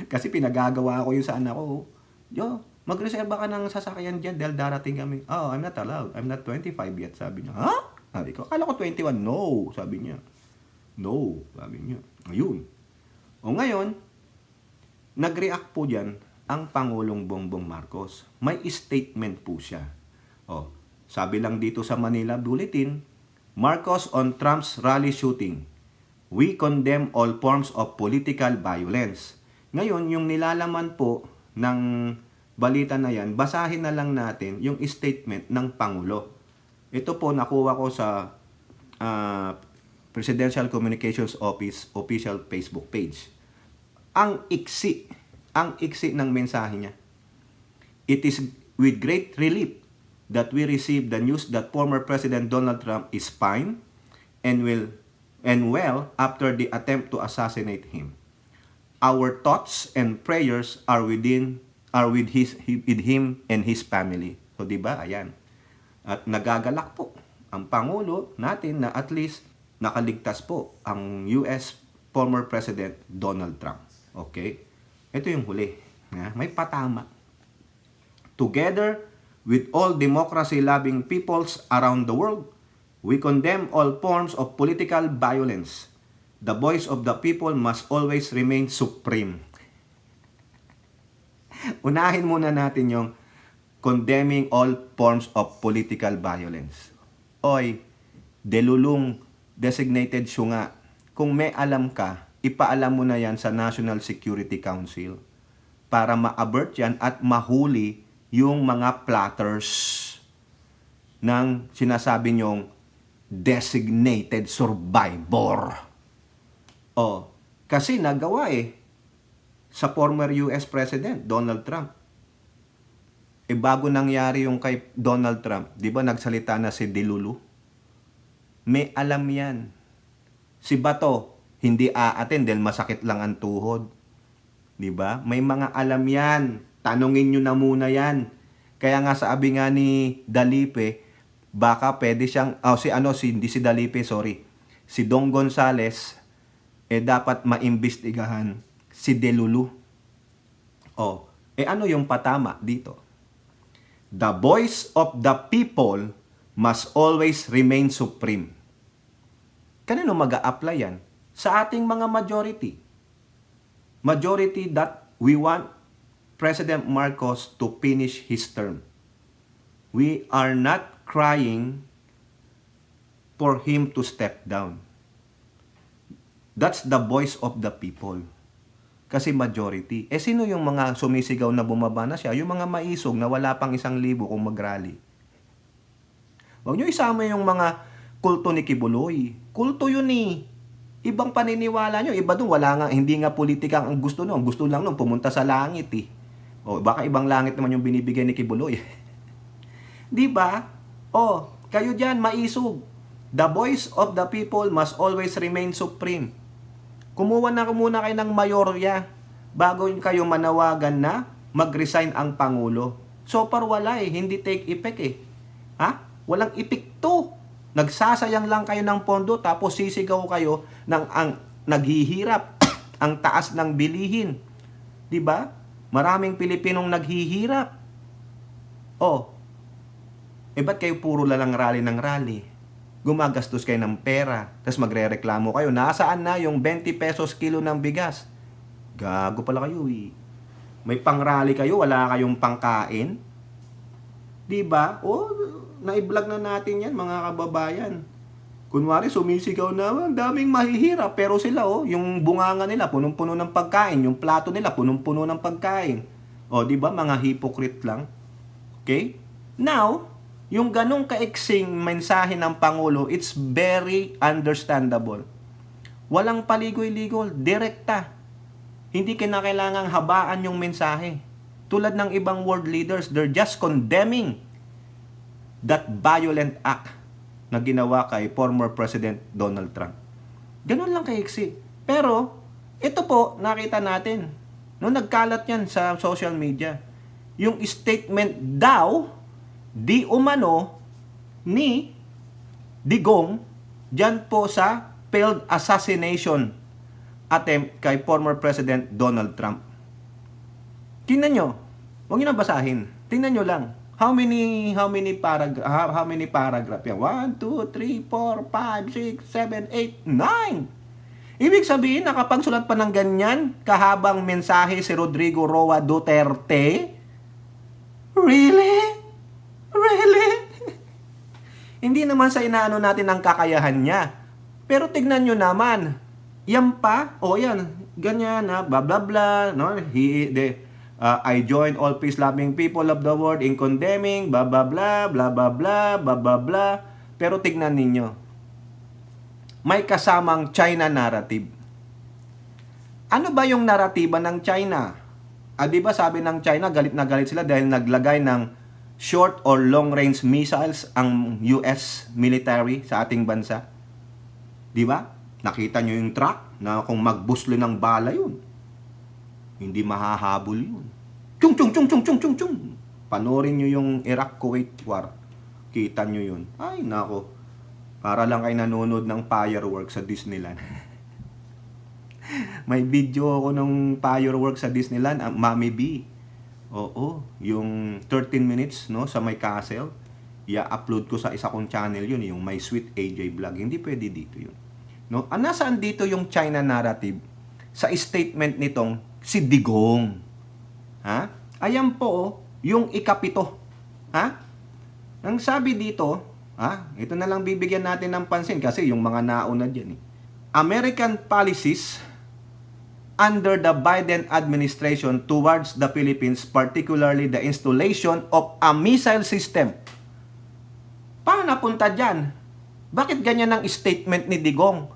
[SPEAKER 1] Kasi pinagagawa ko yung sa anak ko. Magreserba ka ng sasakyan dyan dahil darating kami. Oh, I'm not allowed. I'm not 25 yet, sabi niya. Ha? Sabi ko, akala ko 21. No, sabi niya. No, sabi niya. Ayun. O ngayon, nag-react po dyan ang Pangulong Bongbong Marcos. May statement po siya. O, sabi lang dito sa Manila Bulletin, Marcos on Trump's rally shooting. We condemn all forms of political violence. Ngayon, yung nilalaman po ng balita na yan, basahin na lang natin yung statement ng Pangulo. Ito po nakuha ko sa Presidential Communications Office official Facebook page. Ang iksi ng mensahe niya. It is with great relief that we receive the news that former President Donald Trump is fine and well after the attempt to assassinate him. Our thoughts and prayers are with him and his family. So, di ba? Ayan. At nagagalak po ang Pangulo natin na at least nakaligtas po ang US former President Donald Trump. Okay? Ito yung huli. May patama. Together with all democracy-loving peoples around the world, we condemn all forms of political violence. The voice of the people must always remain supreme. Unahin muna natin yung condemning all forms of political violence. Oy, delulong designated syunga. Kung may alam ka, ipaalam mo na yan sa National Security Council para ma-avert yan at mahuli yung mga plotters ng sinasabi nyong designated survivor. Kasi nagawa sa former US President Donald Trump. Bago nangyari yung kay Donald Trump, di ba nagsalita na si Delulu? May alam yan. Si Bato, hindi aaten dahil masakit lang ang tuhod. Di ba? May mga alam yan. Tanungin nyo na muna yan. Kaya nga sabi nga ni Dalipe, baka pwede siyang, hindi si Dalipe, sorry. Si Dong Gonzales, dapat maimbestigahan si Delulu. Ano yung patama dito? The voice of the people must always remain supreme. Kanino mag-a-apply yan? Sa ating mga majority. Majority that we want President Marcos to finish his term. We are not crying for him to step down. That's the voice of the people. Kasi majority. Sino yung mga sumisigaw na bumaba na siya? Yung mga maisog na wala pang 1,000 kung mag-rally. Huwag nyo isama yung mga kulto ni Kibuloy. Kulto yun eh. Ibang paniniwala nyo. Iba dun, wala nga, hindi nga politika ang gusto nun. Ang gusto lang nun, pumunta sa langit eh. Baka ibang langit naman yung binibigay ni Kibuloy. Di ba? Kayo dyan, maisog. The voice of the people must always remain supreme. Kumuha na muna kayo ng mayorya bago kayo manawagan na mag-resign ang Pangulo. So far wala hindi take effect Walang epekto. Nagsasayang lang kayo ng pondo tapos sisigaw kayo ng naghihirap, ang taas ng bilihin. 'Di ba? Maraming Pilipinong naghihirap. Ba't kayo puro lang rally ng rally? Gumagastos kayo ng pera, tapos magrereklamo kayo, nasaan na yung 20 pesos kilo ng bigas? Gago pala kayo May pang-rally kayo, wala kayong pangkain? Diba? Na-vlog na natin yan mga kababayan. Kunwari sumisigaw na, ang daming mahihirap, pero sila yung bunganga nila, punong-puno ng pagkain, yung plato nila, punong-puno ng pagkain. Diba? Mga hypocrite lang. Okay? Now, yung ganong kaiksing mensahe ng Pangulo, it's very understandable. Walang paligoy-ligoy, direkta. Hindi kinakailangang habaan yung mensahe. Tulad ng ibang world leaders, they're just condemning that violent act na ginawa kay former President Donald Trump. Ganon lang kaiksi. Pero, ito po, nakita natin. Nagkalat yan sa social media. Yung statement daw, di umano ni Digong dyan po sa failed assassination attempt kay former President Donald Trump. Tingnan nyo. Huwag nyo na basahin. Tingnan nyo lang. How many paragraph yan? 1, 2, 3, 4, 5, 6, 7, 8, 9. Ibig sabihin, nakapagsulat pa ng ganyan kahabang mensahe si Rodrigo Roa Duterte? Really? Hindi naman sa inaano natin ang kakayahan niya. Pero tignan nyo naman. Yan pa, ganyan blah blah blah, I join all peace-loving people of the world in condemning, blah blah blah, blah blah blah, blah blah blah. Pero tignan ninyo. May kasamang China narrative. Ano ba yung naratiba ng China? Di ba sabi ng China, galit na galit sila dahil naglagay ng short or long-range missiles ang US military sa ating bansa. Di ba? Nakita nyo yung truck na kung magbuslo ng bala yun, hindi mahahabol yun. Chung, chung, chung, chung, chung, chung, chung. Panorin nyo yung Iraq-Kuwait War. Kita nyo yun. Ay, nako. Para lang kayo nanonood ng fireworks sa Disneyland. May video ako ng fireworks sa Disneyland, Mami B. Yung 13 minutes sa may castle, i-upload ko sa isa kong channel yun, yung My Sweet AJ Vlog. Hindi pwede dito yun. Nasaan dito yung China narrative? Sa statement nitong si Digong. Ayan po, yung ikapito. Ang sabi dito, ito na lang bibigyan natin ng pansin kasi yung mga nauna dyan. American policies under the Biden administration towards the Philippines, particularly the installation of a missile system. Paano napunta dyan? Bakit ganyan ang statement ni Digong?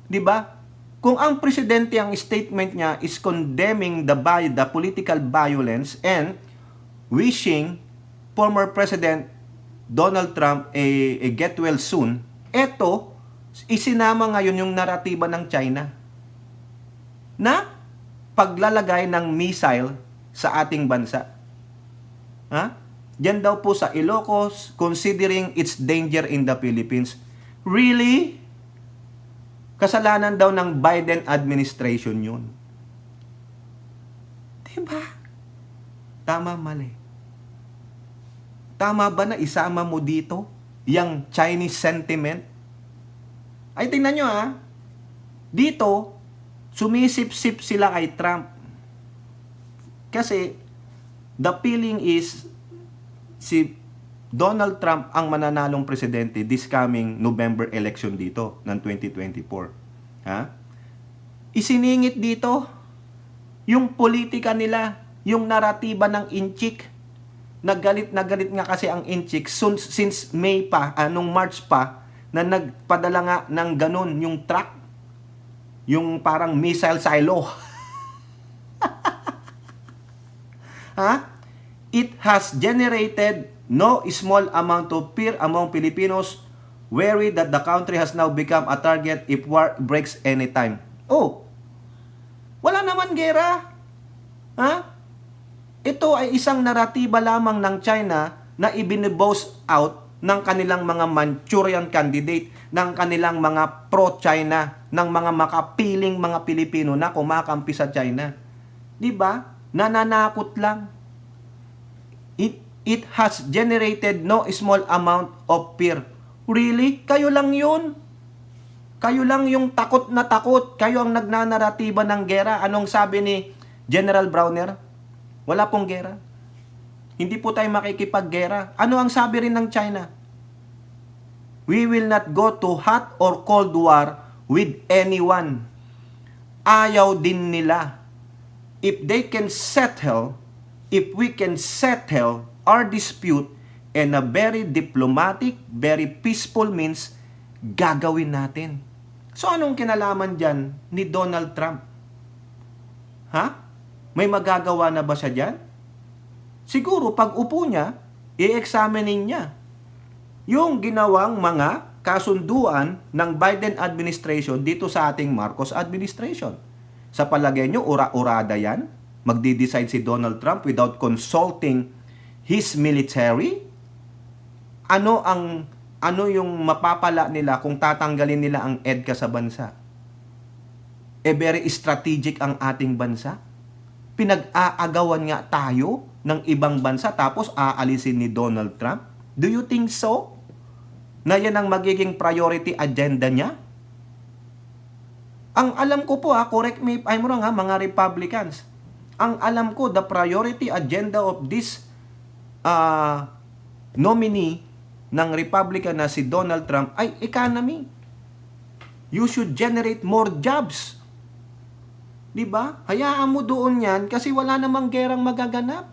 [SPEAKER 1] Diba? Kung ang presidente ang statement niya is condemning the political violence and wishing former President Donald Trump a get well soon, eto, isinama ngayon yung naratiba ng China na paglalagay ng missile sa ating bansa. Diyan daw po sa Ilocos, considering its danger in the Philippines. Really? Kasalanan daw ng Biden administration yun. Diba? Tama, mali. Tama ba na isama mo dito yung Chinese sentiment? Ay, tingnan nyo ha. Dito, sumisip-sip sila kay Trump. Kasi, the feeling is, si Donald Trump ang mananalong presidente this coming November election dito ng 2024. Ha? Isiningit dito yung politika nila, yung naratiba ng Inchik. Nagalit na galit nga kasi ang Inchik since May pa, nung March pa, na nagpadala nga ng ganun, yung truck, yung parang missile silo. Ha? It has generated no small amount of fear among Filipinos, worried that the country has now become a target if war breaks anytime. Oh, wala naman gera. Ha? Ito ay isang naratiba lamang ng China na ibinibose out ng kanilang mga Manchurian candidate, ng kanilang mga pro-China, ng mga makapiling mga Pilipino na kumakampi sa China. Di ba? Nananakot lang. It has generated no small amount of fear. Really? Kayo lang yun? Kayo lang yung takot na takot. Kayo ang nagnanaratiba ng gera. Anong sabi ni General Browner? Wala pong gera. Hindi po tayo makikipaggera. Ano ang sabi rin ng China? We will not go to hot or cold war with anyone. Ayaw din nila. If they can settle, if we can settle our dispute in a very diplomatic, very peaceful means, gagawin natin. So anong kinalaman dyan ni Donald Trump? Ha? May magagawa na ba siya dyan? Siguro pag upo niya, i-examinin niya yung ginawang mga kasunduan ng Biden administration dito sa ating Marcos administration. Sa palagay nyo, ura-urada yan? Magdi-decide si Donald Trump without consulting his military? Ano yung mapapala nila kung tatanggalin nila ang EDCA sa bansa? Very strategic ang ating bansa. Pinag-aagawan nga tayo ng ibang bansa tapos aalisin ni Donald Trump? Do you think so? Na yan ang magiging priority agenda niya? Ang alam ko po correct me if I'm wrong mga Republicans. Ang alam ko, the priority agenda of this nominee ng Republican na si Donald Trump ay economy. You should generate more jobs. Diba? Hayaan mo doon yan kasi wala namang gerang magaganap.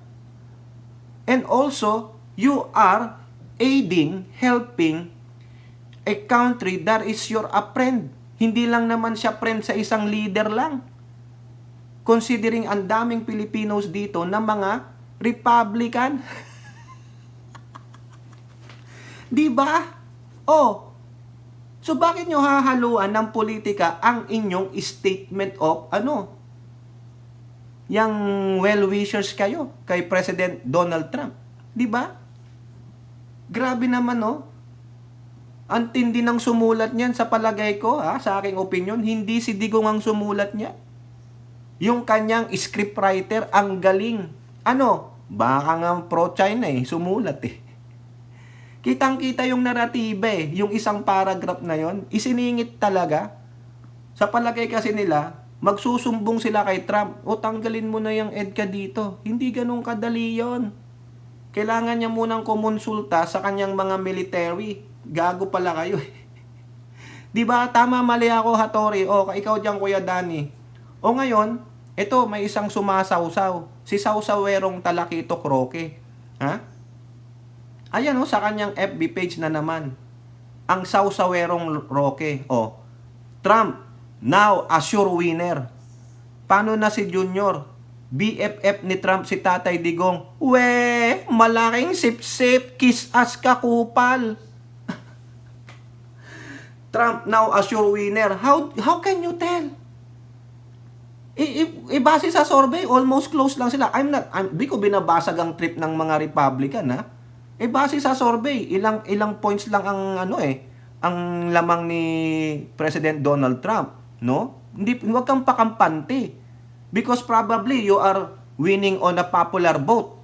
[SPEAKER 1] And also, you are aiding, helping a country that is your friend. Hindi lang naman siya friend sa isang leader lang. Considering ang daming Filipinos dito na mga Republican. Diba? Oh, so bakit nyo hahaluan ng politika ang inyong statement of yang well-wishers kayo kay President Donald Trump? Diba? Grabe naman Ang tindi ng sumulat niyan sa palagay ko, sa aking opinion, hindi si Digong ang sumulat niya. Yung kanyang scriptwriter ang galing. Baka nga pro-China sumulat Kitang-kita yung naratiba yung isang paragraph na yon, isiningit talaga. Sa palagay kasi nila, magsusumbong sila kay Trump, tanggalin mo na yung EDCA dito. Hindi ganun kadali yon. Kailangan niya munang kumonsulta sa kanyang mga military. Gago pala kayo Diba? Tama, mali ako, Hattori. Ikaw dyan, Kuya Danny. Ngayon, ito, may isang sumasawsaw. Si Sawsawerong Talakitok Roque. Ayan sa kanyang FB page na naman. Ang Sawsawerong Roque. Trump, now a sure winner. Paano na si Junior? BFF ni Trump si Tatay Digong. Malaking sip-sip, kiss as kakupal. Trump now a sure winner. How can you tell? Base sa survey, almost close lang sila. Di ko binabasag ang trip ng mga Republican Base sa survey, ilang points lang ang ang lamang ni President Donald Trump, no? Hindi, huwag kang pakampante. Because probably you are winning on a popular vote.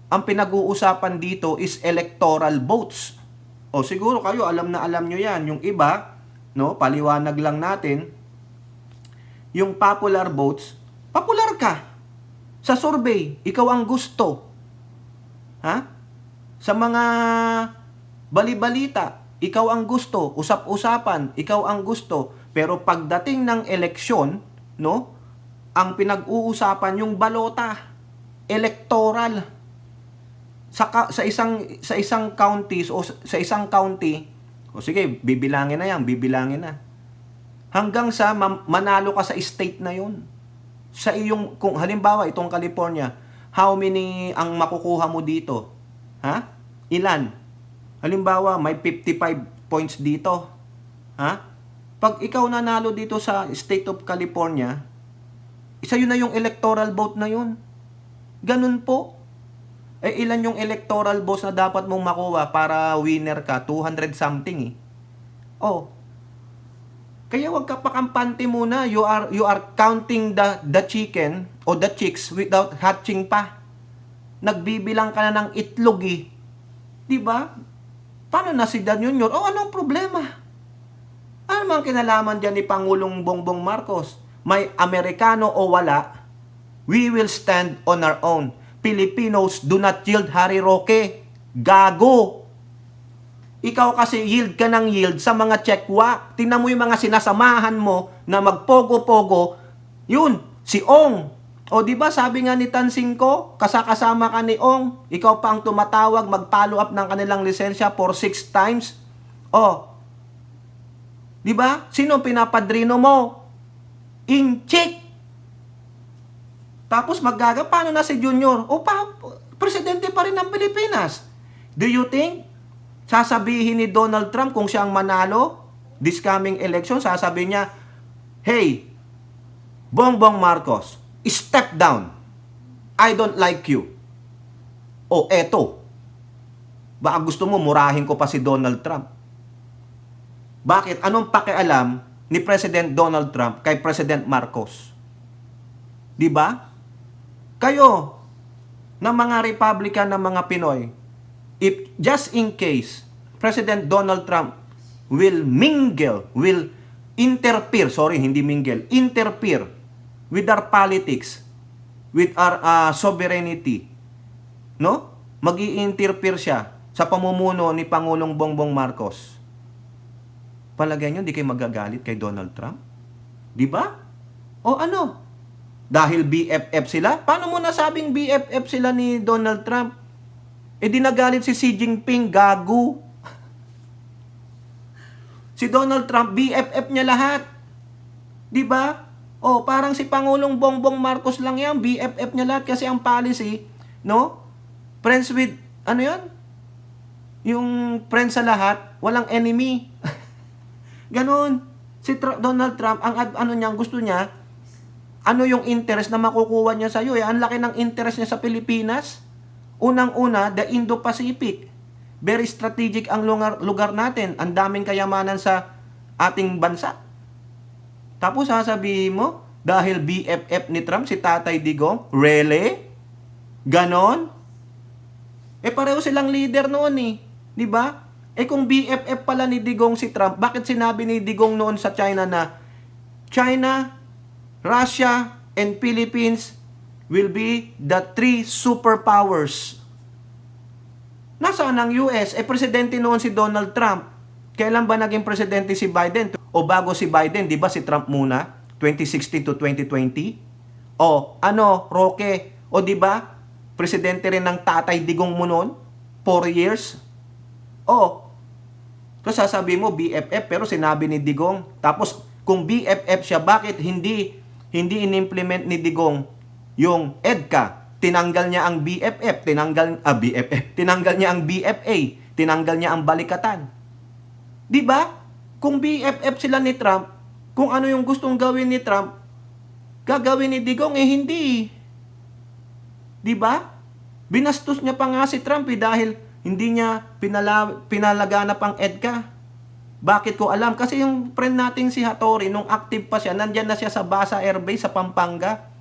[SPEAKER 1] Ang pinag-uusapan dito is electoral votes. O siguro kayo, alam na alam nyo yan. Yung iba, no, paliwanag lang natin, yung popular votes, popular ka. Sa survey, ikaw ang gusto. Ha? Sa mga balibalita, ikaw ang gusto. Usap-usapan, ikaw ang gusto. Pero pagdating ng eleksyon, no, ang pinag-uusapan yung balota, electoral. Sa isang counties o sa isang county, o sige, bibilangin na yan, bibilangin na. Hanggang sa manalo ka sa state na yon. Sa iyong, kung halimbawa itong California, how many ang makukuha mo dito? Ha? Ilan? Halimbawa, may 55 points dito. Ha? Pag ikaw nanalo dito sa state of California, isa yun na yung electoral vote na yun. Ganun po. Eh, ilan yung electoral votes na dapat mong makuha para winner ka? 200 something eh. Oh. Kaya wag ka pakampante muna. You are counting the chicken o the chicks without hatching pa. Nagbibilang ka na ng itlog eh. 'Di ba? Paano na si Dan Jr.? Oh, anong problema? Ano mang kinalaman diyan ni Pangulong Bongbong Marcos? May Amerikano o wala, we will stand on our own. Filipinos do not yield, Harry Roque. Gago. Ikaw kasi yield ka ng yield sa mga tsekwa. Tingnan mo yung mga sinasamahan mo na magpogo-pogo. Yun, si Ong. O di ba sabi nga ni Tansingko, kasama ka ni Ong, ikaw pa ang tumatawag, mag-follow up ng kanilang lisensya for 6 times. O, di ba? Sino pinapadrino mo? Inchik. Tapos paano na si Junior? O presidente pa rin ng Pilipinas. Do you think sasabihin ni Donald Trump kung siya ang manalo this coming election, sasabihin niya, hey, Bongbong Marcos, step down. I don't like you. O eto, baka gusto mo murahin ko pa si Donald Trump. Bakit? Anong pakialam ni President Donald Trump kay President Marcos? Di ba? Kayo, ng mga Republican, ng mga Pinoy, if just in case President Donald Trump will interfere with our politics, with our sovereignty, no? Mag-i-interfere siya sa pamumuno ni Pangulong Bongbong Marcos. Palagay nyo, di kayo magagalit kay Donald Trump? Di ba? O ano? Dahil BFF sila? Paano mo nasabing BFF sila ni Donald Trump? Eh di nagalit si Xi Jinping, gago. Si Donald Trump, BFF niya lahat. Di ba? O parang si Pangulong Bongbong Marcos lang yan, BFF niya lahat kasi ang policy, no? Friends with, ano yan? Yung friends sa lahat, walang enemy. Ganon. Si Donald Trump, ang gusto niya, ano yung interest na makukuha niya sa iyo? Ang laki ng interest niya sa Pilipinas. Unang-una, the Indo-Pacific. Very strategic ang lugar natin. Ang daming kayamanan sa ating bansa. Tapos sasabihin mo, dahil BFF ni Trump, si Tatay Digong, really? Ganon? Eh pareho silang leader noon eh. Di ba? Eh kung BFF pala ni Digong si Trump, bakit sinabi ni Digong noon sa China na China, Russia, and Philippines will be the 3 superpowers? Nasaan ang US? Eh, presidente noon si Donald Trump. Kailan ba naging presidente si Biden? O bago si Biden, di ba si Trump muna? 2016 to 2020? O, ano, Roque? O di ba? Presidente rin ng Tatay Digong mo noon? 4 years? O, so sasabi mo BFF, pero sinabi ni Digong. Tapos, kung BFF siya, bakit hindi in-implement ni Digong yung EDCA? Tinanggal niya ang BFF, tinanggal niya ang BFA, tinanggal niya ang balikatan. 'Di ba? Kung BFF sila ni Trump, kung ano yung gustong gawin ni Trump, gagawin ni Digong hindi. 'Di ba? Binastos niya pa nga si Trump dahil hindi niya pinalaganap ang EDCA.
[SPEAKER 2] Bakit ko alam? Kasi yung friend nating si Hattori, nung active pa siya, nandyan na siya sa Basa Air Base sa Pampanga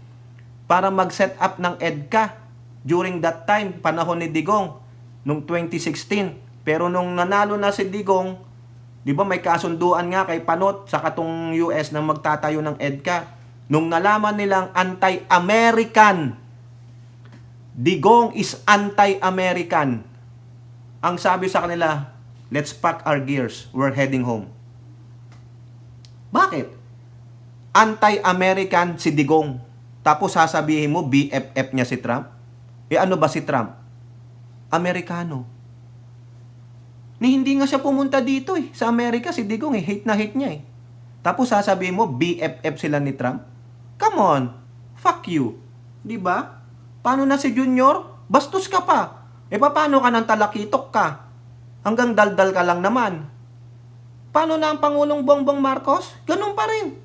[SPEAKER 2] para mag-set up ng EDCA during that time, panahon ni Digong, nung 2016. Pero nung nanalo na si Digong, di ba may kasunduan nga kay Panot sa katong US na magtatayo ng EDCA. Nung nalaman nilang anti-American, Digong is anti-American, ang sabi sa kanila, let's pack our gears, we're heading home. Bakit? Anti-American si Digong. Tapos sasabihin mo, BFF niya si Trump? Ano ba si Trump? Amerikano. Hindi nga siya pumunta dito sa Amerika, si Digong hate na hate niya Tapos sasabihin mo, BFF sila ni Trump? Come on, fuck you. Diba? Paano na si Junior? Bastos ka pa. Paano ka nang talakitok ka? Hanggang daldal ka lang naman. Paano na ang Pangulong Bongbong Marcos? Ganun pa rin.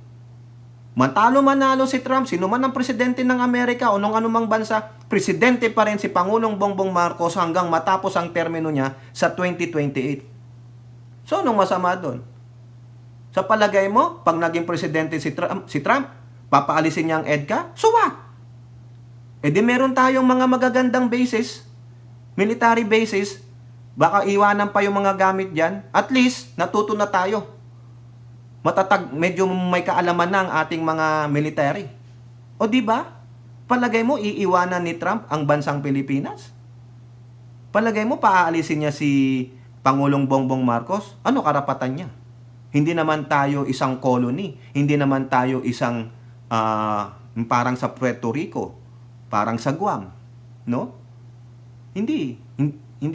[SPEAKER 2] Matalo manalo si Trump, sino man ang presidente ng Amerika o nung anumang bansa, presidente pa rin si Pangulong Bongbong Marcos hanggang matapos ang termino niya sa 2028. So, anong masama doon? Sa palagay mo, pag naging presidente si Trump, papaalisin niya ang EDCA? So what? Di meron tayong mga magagandang bases, military bases, baka iwanan pa yung mga gamit dyan. At least, natuto na tayo. Matatag, medyo may kaalaman na ang ating mga military. O di ba? Palagay mo, iiwanan ni Trump ang bansang Pilipinas? Palagay mo, paaalisin niya si Pangulong Bongbong Marcos? Ano karapatan niya? Hindi naman tayo isang colony. Hindi naman tayo isang parang sa Puerto Rico. Parang sa Guam. No? Hindi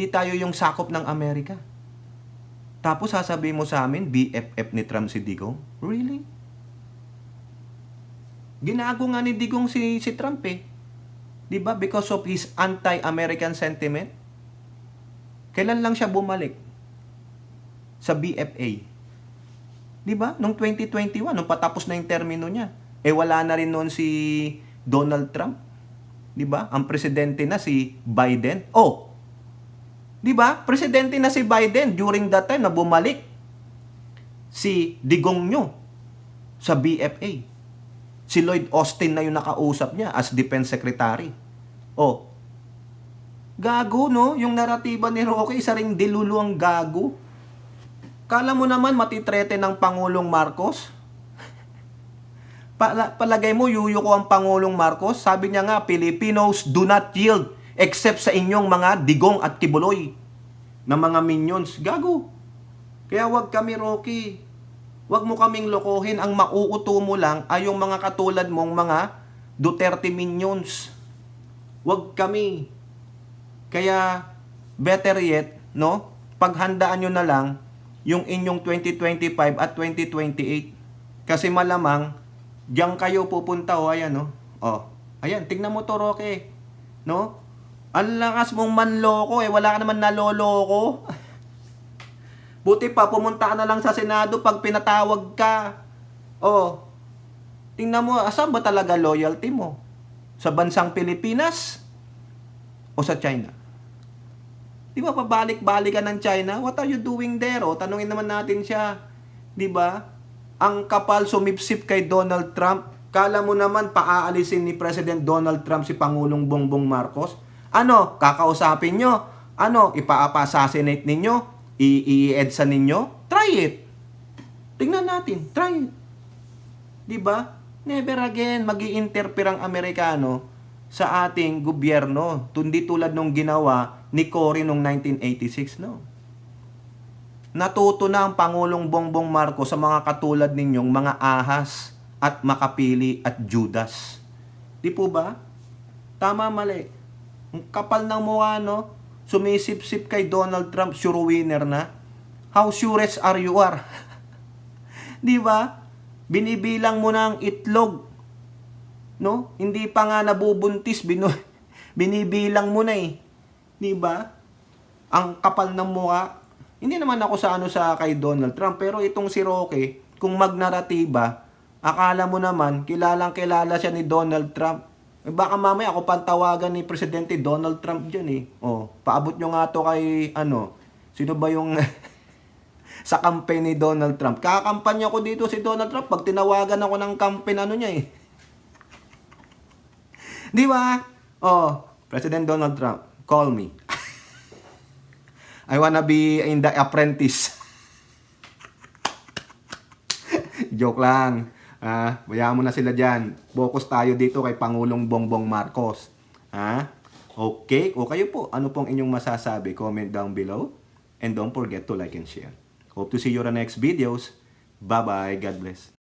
[SPEAKER 2] tayo yung sakop ng Amerika. Tapos sasabihin mo sa amin, BFF ni Trump si Digong? Really? Ginago nga ni Digong si Trump Diba? Because of his anti-American sentiment. Kailan lang siya bumalik? Sa BFA. Diba? Noong 2021, nung patapos na yung termino niya. Wala na rin noon si Donald Trump. Diba? Ang presidente na si Biden. Diba? Presidente na si Biden during that time na bumalik si Digong nyo sa BFA. Si Lloyd Austin na yung nakausap niya as Defense Secretary. Gago, no? Yung naratiba ni Roque, isa ring diluluang gago. Kala mo naman matitrete ng Pangulong Marcos? Palagay mo, yuyo ko ang Pangulong Marcos? Sabi niya nga, Filipinos do not yield except sa inyong mga Digong at Kibuloy na mga minions. Gago. Kaya wag kami, Rocky. Wag mo kaming lokohin. Ang mauuto mo lang ay yung mga katulad mong mga Duterte minions. Wag kami. Kaya, better yet, no? Paghandaan nyo na lang yung inyong 2025 at 2028. Kasi malamang, diyan kayo pupunta, ayan, no? Ayan, tignan mo to, Roque. No? Ang lakas mong manloko wala ka naman naloloko. Buti pa, pumunta ka na lang sa Senado pag pinatawag ka. Tingnan mo, asan ba talaga loyalty mo? Sa bansang Pilipinas? O sa China? Di ba, pabalik-balik ka ng China? What are you doing there? Tanungin naman natin siya. Di ba? Ang kapal sumipsip kay Donald Trump. Kala mo naman paaalisin ni President Donald Trump si Pangulong Bongbong Marcos? Kakausapin nyo? Ipa-assassinate ninyo? I-EDSA ninyo? Try it. Tingnan natin. Try it. Diba? Never again magi-interfere ang Amerikano sa ating gobyerno. Hindi tulad nung ginawa ni Cory noong 1986, no? Natuto na ang Pangulong Bongbong Marcos sa mga katulad ninyong mga ahas at makapili at Judas. Di po ba? Tama, mali. Ang kapal ng mukha, no? Sumisip-sip kay Donald Trump, sure winner na. How surest are you are? Di ba? Binibilang mo na ang itlog. No? Hindi pa nga nabubuntis, binibilang mo na Di ba? Ang kapal ng mukha. Hindi naman ako sa kay Donald Trump, pero itong si Roque, kung magnaratiba, akala mo naman, kilalang-kilala siya ni Donald Trump. Baka mamaya ako pantawagan ni Presidente Donald Trump dyan paabot nyo nga to kay, sino ba yung sa campaign ni Donald Trump. Kakampanya ko dito si Donald Trump pag tinawagan ako ng campaign ano niya eh. Di ba? Oh, President Donald Trump, call me. I wanna be in The Apprentice. Joke lang. Bayaan mo na sila dyan. Focus tayo dito kay Pangulong Bongbong Marcos. Okay? O kayo po, ano pong inyong masasabi? Comment down below. And don't forget to like and share. Hope to see you on the next videos. Bye-bye. God bless.